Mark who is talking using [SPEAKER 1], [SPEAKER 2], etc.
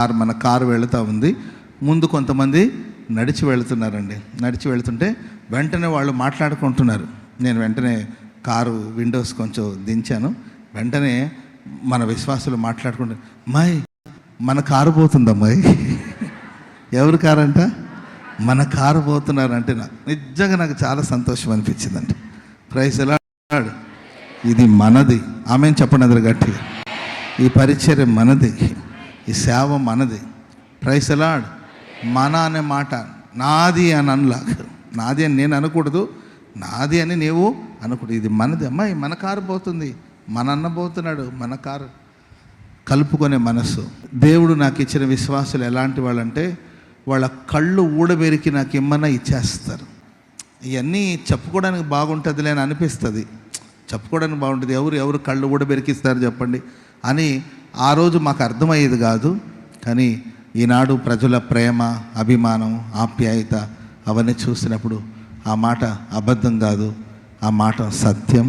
[SPEAKER 1] మన కారు వెళుతూ ఉంది. ముందు కొంతమంది నడిచి వెళుతున్నారండి. నడిచి వెళుతుంటే వెంటనే వాళ్ళు మాట్లాడుకుంటున్నారు. నేను వెంటనే కారు విండోస్ కొంచెం దించాను. వెంటనే మన విశ్వాసులు మాట్లాడుకుంటారు, అమ్మాయి మన కారు పోతుందమ్మాయి. ఎవరి కారు అంట? మన కారు పోతున్నారంటే నిజంగా నాకు చాలా సంతోషం అనిపించిందండి. Praise Lord. ఇది మనది. ఆమెను చెప్పండి అందరు గట్టిగా. ఈ పరిచర్య మనది, ఈ సేవ మనది. Praise Lord. మన అనే మాట నాది అని అనలాగా, నాది అని నేను అనకూడదు, నాది అని నీవు అనకూడదు. ఇది మనది. అమ్మాయి మన కారు పోతుంది, మన అన్న పోతున్నాడు, మన కారు. కలుపుకునే మనస్సు. దేవుడు నాకు ఇచ్చిన విశ్వాసులు ఎలాంటి వాళ్ళంటే వాళ్ళ కళ్ళు ఊడబెరికి నాకు ఇమ్మన్నా ఇచ్చేస్తారు. ఇవన్నీ చెప్పుకోవడానికి బాగుంటుందిలే అని అనిపిస్తుంది, చెప్పుకోవడానికి బాగుంటుంది. ఎవరు కళ్ళు ఊడబెరికిస్తారు చెప్పండి అని ఆ రోజు మాకు అర్థమయ్యేది కాదు. కానీ ఈనాడు ప్రజల ప్రేమ, అభిమానం, ఆప్యాయత అవన్నీ చూసినప్పుడు ఆ మాట అబద్ధం కాదు, ఆ మాట సత్యం.